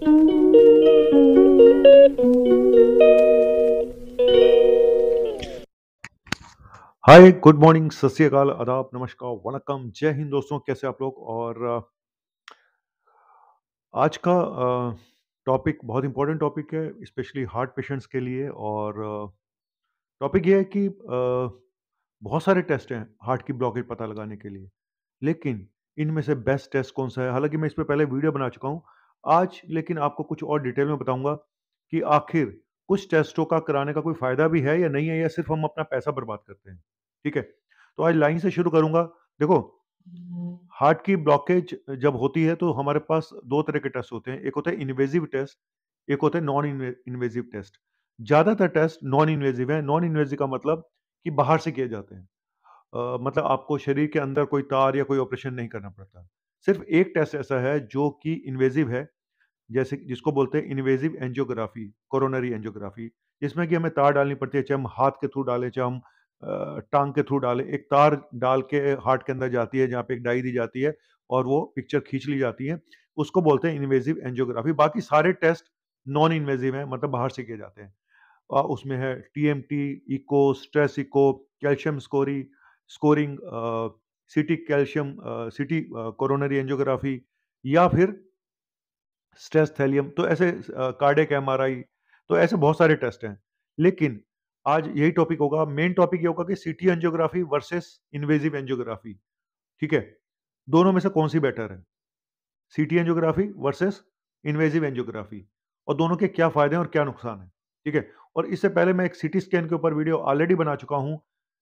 हाय, good morning, सत श्री अकाल, आदाब, नमस्कार, वणक्कम, जय हिंद दोस्तों। कैसे आप लोग? और आज का टॉपिक बहुत इंपॉर्टेंट टॉपिक है, स्पेशली हार्ट पेशेंट्स के लिए। और टॉपिक ये है कि बहुत सारे टेस्ट हैं हार्ट की ब्लॉकेज पता लगाने के लिए, लेकिन इनमें से बेस्ट टेस्ट कौन सा है? हालांकि मैं इस पे पहले वीडियो बना चुका हूँ आज, लेकिन आपको कुछ और डिटेल में बताऊंगा कि आखिर कुछ टेस्टों का कराने का कोई फायदा भी है या नहीं है, या सिर्फ हम अपना पैसा बर्बाद करते हैं। ठीक है, तो आज लाइन से शुरू करूंगा। देखो, हार्ट की ब्लॉकेज जब होती है तो हमारे पास दो तरह के टेस्ट होते हैं। एक होता है इन्वेजिव टेस्ट, एक होता है नॉन इन्वेजिव टेस्ट। ज्यादातर टेस्ट नॉन इन्वेजिव है। नॉन इन्वेजिव का मतलब कि बाहर से किए जाते हैं। मतलब आपको शरीर के अंदर कोई तार या कोई ऑपरेशन नहीं करना पड़ता। सिर्फ एक टेस्ट ऐसा है जो कि इन्वेजिव है, जैसे जिसको बोलते हैं इन्वेजिव एंजियोग्राफी, कोरोनरी एंजियोग्राफी, जिसमें कि हमें तार डालनी पड़ती है। चाहे हम हाथ के थ्रू डालें, चाहे हम टांग के थ्रू डालें, एक तार डाल के हार्ट के अंदर जाती है, जहाँ पे एक डाई दी जाती है और वो पिक्चर खींच ली जाती है। उसको बोलते हैं इन्वेजिव एंजियोग्राफी। बाकी सारे टेस्ट नॉन इन्वेजिव हैं, मतलब बाहर से किए जाते हैं। उसमें है TMT, echo, stress echo, calcium scoring, CT calcium, CT coronary angiography, या फिर स्ट्रेस थैलियम। तो ऐसे कार्डियक एमआरआई, तो ऐसे बहुत सारे टेस्ट हैं। लेकिन आज यही टॉपिक होगा, मेन टॉपिक ये होगा कि CT angiography versus invasive angiography. ठीक है, दोनों में से कौन सी बेटर है? CT angiography versus invasive angiography, और दोनों के क्या फायदे हैं और क्या नुकसान है। ठीक है, और इससे पहले मैं एक सीटी स्कैन के ऊपर वीडियो ऑलरेडी बना चुका हूं,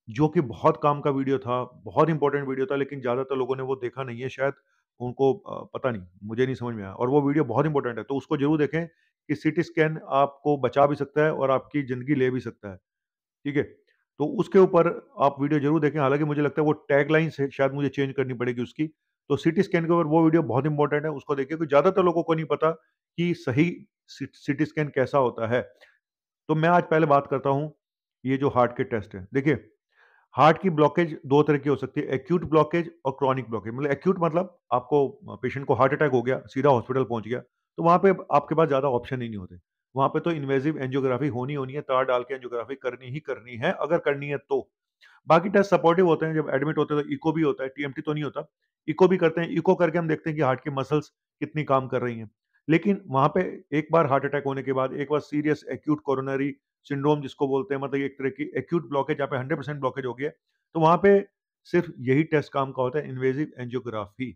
जो कि बहुत काम का वीडियो था, बहुत इंपॉर्टेंट वीडियो था, लेकिन ज्यादातर लोगों ने वो देखा नहीं है शायद। उनको पता नहीं, मुझे नहीं समझ में आया, और वो वीडियो बहुत इंपॉर्टेंट है, तो उसको जरूर देखें कि सीटी स्कैन आपको बचा भी सकता है और आपकी जिंदगी ले भी सकता है। ठीक है, तो उसके ऊपर आप वीडियो जरूर देखें। हालांकि मुझे लगता है वो टैगलाइन से शायद मुझे चेंज करनी पड़ेगी उसकी। तो सिटी स्कैन के ऊपर वो वीडियो बहुत इंपॉर्टेंट है, उसको देखिए, क्योंकि ज्यादातर लोगों को नहीं पता कि सही सिटी स्कैन कैसा होता है। तो मैं आज पहले बात करता हूं ये जो हार्ट के टेस्ट है। देखिए, हार्ट की ब्लॉकेज दो तरह की हो सकती है, एक्यूट ब्लॉकेज और क्रॉनिक ब्लॉकेज। मतलब एक्यूट मतलब आपको पेशेंट को हार्ट अटैक हो गया, सीधा हॉस्पिटल पहुंच गया, तो वहां पे आपके पास ज्यादा ऑप्शन ही नहीं होते। वहां पे तो इन्वेजिव एंजियोग्राफी होनी होनी है, तार डाल के एंजियोग्राफी करनी ही करनी है, अगर करनी है तो। बाकी टेस्ट सपोर्टिव होते हैं। जब एडमिट होते हैं तो इको भी होता है, टीएमटी तो नहीं होता, इको भी करते हैं। इको करके हम देखते हैं कि हार्ट की मसल्स कितनी काम कर रही हैं। लेकिन वहां पे एक बार हार्ट अटैक होने के बाद, एक बार सीरियस एक्यूट कोरोनरी सिंड्रोम जिसको बोलते हैं, मतलब एक तरह की एक्यूट ब्लॉकेज, जहाँ पे 100% ब्लॉकेज हो गया, तो वहां पे सिर्फ यही टेस्ट काम का होता है, इन्वेजिव एंजियोग्राफी।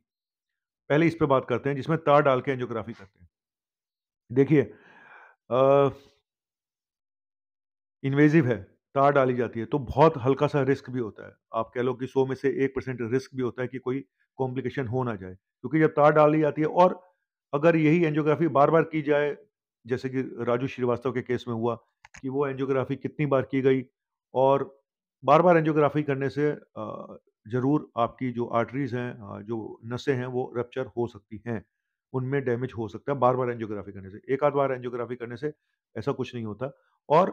पहले इस पे बात करते हैं, जिसमें तार डाल के एंजियोग्राफी करते हैं। देखिए, इन्वेजिव है, तार डाली जाती है, तो बहुत हल्का सा रिस्क भी होता है। आप कह लो कि 100 में से 1% रिस्क भी होता है कि कोई कॉम्प्लिकेशन हो ना जाए, क्योंकि जब तार डाली जाती है, और अगर यही एंजियोग्राफी बार बार की जाए, जैसे कि राजू श्रीवास्तव के केस में हुआ कि वो एंजियोग्राफी कितनी बार की गई, और बार बार एंजियोग्राफी करने से जरूर आपकी जो आर्टरीज हैं, जो नसें हैं, वो रप्चर हो सकती हैं, उनमें डैमेज हो सकता है। बार बार एंजियोग्राफी करने से, एक आध बार एंजियोग्राफी करने से ऐसा कुछ नहीं होता। और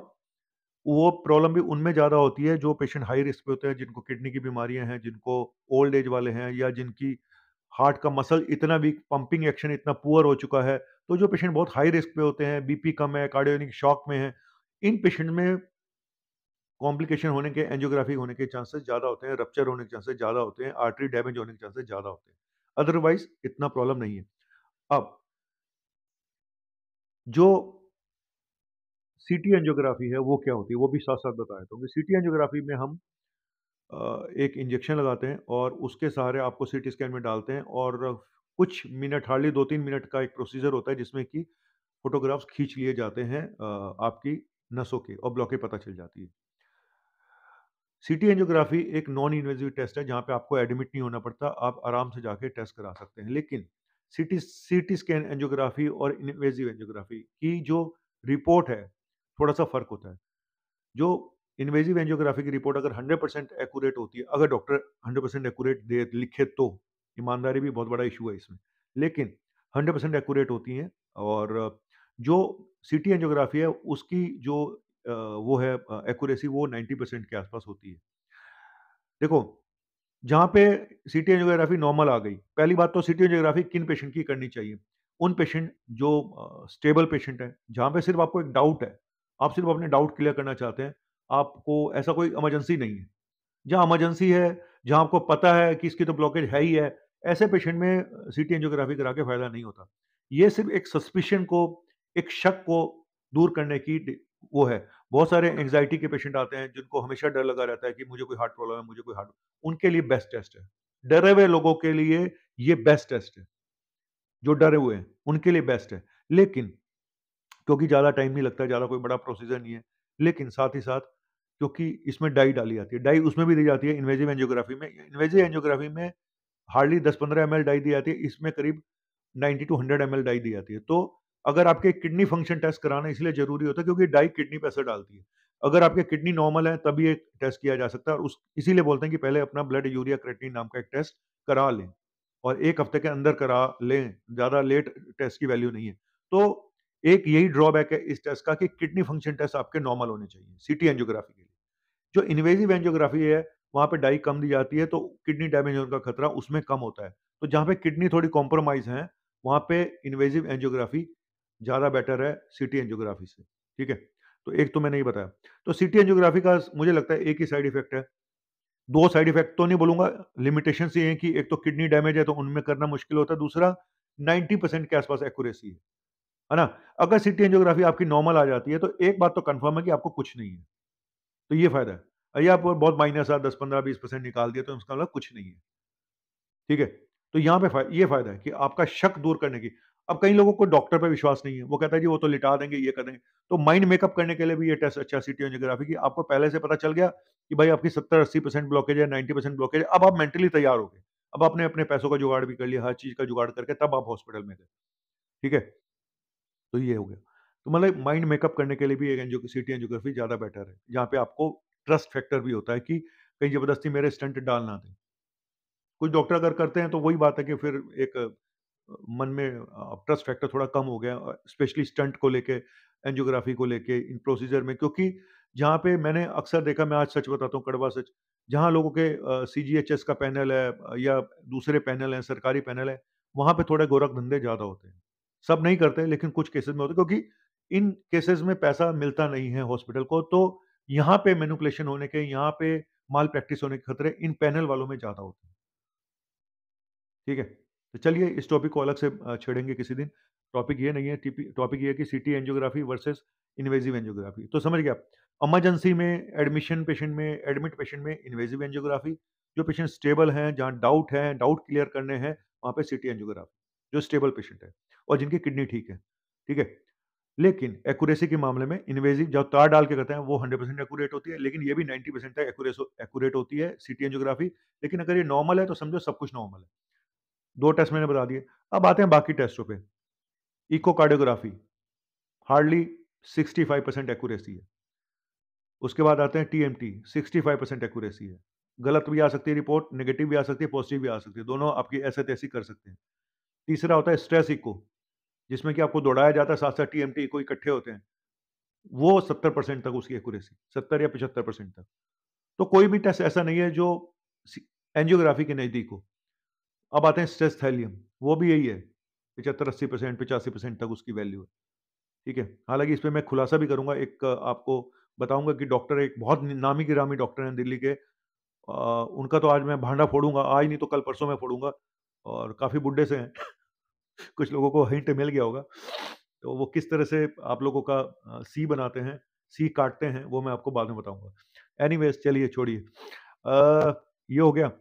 वो प्रॉब्लम भी उनमें ज़्यादा होती है जो पेशेंट हाई रिस्क पे होते हैं, जिनको किडनी की बीमारियां हैं, जिनको ओल्ड एज वाले हैं, या जिनकी हार्ट का मसल इतना वीक, पंपिंग एक्शन इतना पुअर हो चुका है। तो जो पेशेंट बहुत हाई रिस्क पे होते हैं, बीपी कम है, कार्डियोनिक शॉक में है, इन पेशेंट में कॉम्प्लिकेशन होने के, एंजियोग्राफी होने के चांसेस ज़्यादा होते हैं, रप्चर होने के चांसेस ज़्यादा होते हैं, आर्टरी डैमेज होने के चांसेस ज़्यादा होते हैं। अदरवाइज इतना प्रॉब्लम नहीं है। अब जो सीटी एंजियोग्राफी है वो क्या होती है, वो भी साथ साथ बताया। तो सीटी एंजियोग्राफी में हम एक इंजेक्शन लगाते हैं और उसके सहारे आपको सीटी स्कैन में डालते हैं, और कुछ मिनट, हार्डली 2-3 मिनट का एक प्रोसीजर होता है, जिसमें कि फोटोग्राफ्स खींच लिए जाते हैं आपकी नसों के, और ब्लॉकेज पता चल जाती है। सीटी एंजियोग्राफी एक नॉन इन्वेजिव टेस्ट है, जहां पे आपको एडमिट नहीं होना पड़ता, आप आराम से जाके टेस्ट करा सकते हैं। लेकिन सीटी सीटी स्कैन एंजियोग्राफी और इन्वेजिव एंजियोग्राफी की जो रिपोर्ट है, थोड़ा सा फर्क होता है। जो इन्वेजिव एंजियोग्राफी की रिपोर्ट अगर 100% एक्यूरेट होती है, अगर डॉक्टर 100% एक्यूरेट दे लिखे तो, ईमानदारी भी बहुत बड़ा इशू है इसमें, लेकिन 100% एक्यूरेट होती हैं। और जो सीटी एंजियोग्राफी है उसकी जो वो है एक्यूरेसी, वो 90% के आसपास होती है। देखो, जहाँ पे सीटी एंजियोग्राफी नॉर्मल आ गई, पहली बात तो सीटी एंजियोग्राफी किन पेशेंट की करनी चाहिए? उन पेशेंट जो स्टेबल पेशेंट हैं, जहाँ पे सिर्फ़ आपको एक डाउट है, आप सिर्फ़ अपने डाउट क्लियर करना चाहते हैं, आपको ऐसा कोई इमरजेंसी नहीं है। जहाँ इमरजेंसी है, जहाँ आपको पता है कि इसकी तो ब्लॉकेज है ही है, ऐसे पेशेंट में सीटी एंजियोग्राफी करा के फ़ायदा नहीं होता। ये सिर्फ़ एक सस्पिशन को, एक शक को दूर करने की वो है। बहुत सारे एंग्ज़ायटी के पेशेंट आते हैं, जिनको हमेशा डर लगा रहता है कि मुझे कोई हार्ट प्रॉब्लम है, मुझे कोई हार्ट, उनके लिए बेस्ट टेस्ट है। डरे हुए लोगों के लिए ये बेस्ट टेस्ट है, जो डरे हुए हैं, उनके लिए बेस्ट है। लेकिन क्योंकि ज़्यादा टाइम नहीं लगता है, ज़्यादा कोई बड़ा प्रोसीजर नहीं है। लेकिन साथ ही साथ क्योंकि इसमें डाई डाली जाती है, डाई उसमें भी दी जाती है इन्वेसिव एंजियोग्राफी में। इन्वेसिव एंजियोग्राफी में हार्डली 10-15 एमएल डाई दी जाती है, इसमें करीब 90 टू 100 एमएल डाई दी जाती है। तो अगर आपके किडनी फंक्शन टेस्ट कराना इसलिए ज़रूरी होता है क्योंकि डाई किडनी पे असर डालती है। अगर आपके किडनी नॉर्मल है तभी ये टेस्ट किया जा सकता है, और उस इसीलिए बोलते हैं कि पहले अपना ब्लड यूरिया क्रेटिनिन नाम का एक टेस्ट करा लें, और 1 हफ्ते के अंदर करा लें, ज़्यादा लेट टेस्ट की वैल्यू नहीं है। तो एक यही ड्रॉबैक है इस टेस्ट का कि किडनी फंक्शन टेस्ट आपके नॉर्मल होने चाहिए, सीटी एंजियोग्राफी के लिए। जो इन्वेसिव एंजियोग्राफी है, वहाँ पे डाई कम दी जाती है, तो किडनी डैमेज होने का खतरा उसमें कम होता है। तो जहाँ पे किडनी थोड़ी कॉम्प्रोमाइज़ है, वहाँ पे इन्वेसिव एंजियोग्राफी ज़्यादा बेटर है सीटी एंजियोग्राफी से, ठीक है? तो एक तो मैंने ये बताया। तो सीटी एंजियोग्राफी का मुझे लगता है एक ही साइड इफ़ेक्ट है। 2 साइड इफ़ेक्ट तो नहीं बोलूँगा, लिमिटेशंस ये हैं कि एक तो किडनी डैमेज है, तो उनमें करना मुश्किल होता है, दूसरा 90% के आस-पास एक्यूरेसी है ना? अगर सीटी एंजियोग्राफी आपकी नॉर्मल आ जाती है, तो एक बात तो कन्फर्म है कि आपको कुछ नहीं है। तो ये फ़ायदा है। ये आप बहुत माइनर सा 10, 15, 20% निकाल दिया तो इसका मतलब कुछ नहीं है, ठीक है? तो यहाँ पे ये फ़ायदा है कि आपका शक दूर करने की। अब कई लोगों को डॉक्टर पे विश्वास नहीं है, वो कहता है जी वो तो लिटा देंगे, ये कर देंगे। तो माइंड मेकअप करने के लिए भी ये टेस्ट अच्छा है सीटी एंजियोग्राफी की। आपको पहले से पता चल गया कि भाई आपकी 70-80% ब्लॉकेज है, 90% ब्लॉकेज है, अब आप मेंटली तैयार हो गए। अब आपने अपने पैसों का जुगाड़ भी कर लिया, हर चीज़ का जुगाड़ करके तब आप हॉस्पिटल में गए, ठीक है? तो ये हो गया। तो मतलब माइंड मेकअप करने के लिए भी एक सिटी एंजियोग्राफी ज़्यादा बेटर है, जहाँ पे आपको ट्रस्ट फैक्टर भी होता है कि कहीं ज़बरदस्ती मेरे स्टंट डाल ना दें। कुछ डॉक्टर अगर करते हैं तो वही बात है कि फिर एक मन में ट्रस्ट फैक्टर थोड़ा कम हो गया, स्पेशली स्टंट को लेके, एंजियोग्राफी को लेके, इन प्रोसीजर में, क्योंकि जहाँ पे मैंने अक्सर देखा, मैं आज सच बताता हूँ, कड़वा सच, जहाँ लोगों के सीजीएचएस का पैनल है, या दूसरे पैनल हैं, सरकारी पैनल है, वहाँ पे थोड़े गोरख धंधे ज़्यादा होते हैं। सब नहीं करते लेकिन कुछ केसेस में होते हैं, क्योंकि इन केसेस में पैसा मिलता नहीं है हॉस्पिटल को, तो यहाँ पे मैनिपुलेशन होने के, यहाँ पे माल प्रैक्टिस होने के खतरे इन पैनल वालों में ज़्यादा होते हैं। ठीक है? तो चलिए इस टॉपिक को अलग से छेड़ेंगे किसी दिन। टॉपिक ये नहीं है, टॉपिक ये है कि CT angiography versus invasive angiography. तो समझ गए आप? इमरजेंसी में, एडमिट पेशेंट में इन्वेसिव एंजियोग्राफी, जो पेशेंट स्टेबल हैं, जहाँ डाउट है, डाउट क्लियर करने हैं, वहाँ पे सीटी एंजियोग्राफी, जो स्टेबल पेशेंट है और जिनकी किडनी ठीक है। ठीक है? लेकिन एक्यूरेसी के मामले में इन्वेसिव जो तार डाल के करते हैं वो 100% एक्यूरेट होती है, लेकिन ये भी 90% तक एक्यूरेट होती है सीटी एंजियोग्राफी। लेकिन अगर ये नॉर्मल है तो समझो सब कुछ नॉर्मल है। 2 टेस्ट मैंने बता दिए। अब आते हैं बाकी टेस्टों पे। इकोकार्डियोग्राफी हार्डली 65% एक्यूरेसी है। उसके बाद आते हैं टीएमटी, 65% एक्यूरेसी है। गलत भी आ सकती है रिपोर्ट, नेगेटिव भी आ सकती है, पॉजिटिव भी आ सकती है। दोनों आपकी ऐसे-तैसी कर सकते हैं। तीसरा होता है स्ट्रेस इको, जिसमें कि आपको दौड़ाया जाता है, साथ-साथ टीएमटी इको इकट्ठे होते हैं। वो 70% तक उसकी एक्यूरेसी, 70 या 75% तक। तो कोई भी टेस्ट ऐसा नहीं है जो सी एंजियोग्राफी के नज़दीक हो। अब आते हैं स्ट्रेस थैलियम, वो भी यही है, 75-80%, 85% तक उसकी वैल्यू है। ठीक है? हालाँकि इस पे मैं खुलासा भी करूँगा, एक आपको बताऊँगा कि डॉक्टर, एक बहुत नामी-गिरामी डॉक्टर हैं दिल्ली के, उनका तो आज मैं भांडा फोड़ूँगा, आज नहीं तो कल परसों मैं फोड़ूँगा, और काफ़ी बुड्ढे से हैं। कुछ लोगों को हिंट मिल गया होगा। तो वो किस तरह से आप लोगों का सी बनाते हैं, सी काटते हैं, वो मैं आपको बाद में बताऊँगा। एनीवेज़ चलिए छोड़िए। ये हो गया,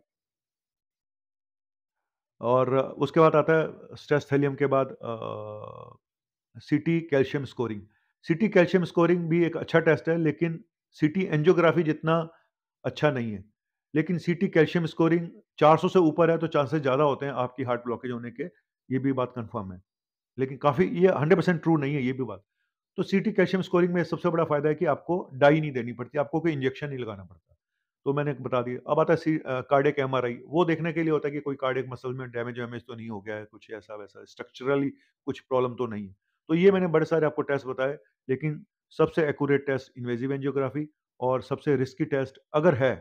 और उसके बाद आता है स्ट्रेस थैलियम के बाद सीटी कैल्शियम स्कोरिंग। सीटी कैल्शियम स्कोरिंग भी एक अच्छा टेस्ट है, लेकिन सीटी एंजियोग्राफी जितना अच्छा नहीं है। लेकिन सीटी कैल्शियम स्कोरिंग 400 से ऊपर है तो चांसेस ज़्यादा होते हैं आपकी हार्ट ब्लॉकेज होने के, ये भी बात कन्फर्म है। लेकिन काफ़ी ये 100% ट्रू नहीं है ये भी बात। तो सीटी कैल्शियम स्कोरिंग में सबसे बड़ा फ़ायदा है कि आपको डाई नहीं देनी पड़ती, आपको कोई इंजेक्शन नहीं लगाना पड़ता। तो मैंने बता दिया। अब आता है कार्डियक एमआरआई, वो देखने के लिए होता है कि कोई कार्डियक मसल में डैमेज-वैमेज तो नहीं हो गया है, कुछ ऐसा-वैसा स्ट्रक्चरली कुछ प्रॉब्लम तो नहीं है। तो ये मैंने बड़े सारे आपको टेस्ट बताए, लेकिन सबसे एक्यूरेट टेस्ट इन्वेसिव एंजियोग्राफी, और सबसे रिस्की टेस्ट अगर है,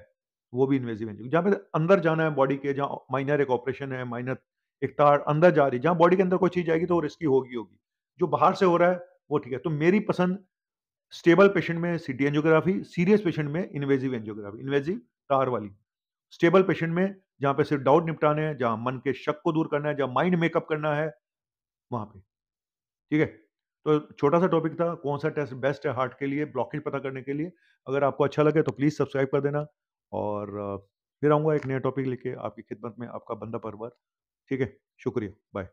वो भी इन्वेसिव एंजियो, जहाँ पे अंदर जाना है बॉडी के, जहाँ माइनर एक ऑपरेशन है, माइनर एक तार अंदर जा रही है, जहाँ बॉडी के अंदर कोई चीज़ जाएगी तो वो रिस्की होगी होगी। जो बाहर से हो रहा है वो ठीक है। तो मेरी पसंद स्टेबल पेशेंट में सीटी एंजियोग्राफी, सीरियस पेशेंट में इन्वेजिव एंजियोग्राफी, इन्वेजिव तार वाली। स्टेबल पेशेंट में जहाँ पे सिर्फ डाउट निपटाने हैं, जहाँ मन के शक को दूर करना है, जहाँ माइंड मेकअप करना है, वहाँ पे। ठीक है? तो छोटा-सा टॉपिक था, कौन-सा टेस्ट बेस्ट है हार्ट के लिए, ब्लॉकेज पता करने के लिए। अगर आपको अच्छा लगे तो प्लीज़ सब्सक्राइब कर देना और फिर आऊँगा एक नया टॉपिक लेके आपकी खिदमत में, आपका बंदा परवर। ठीक है? शुक्रिया, बाय।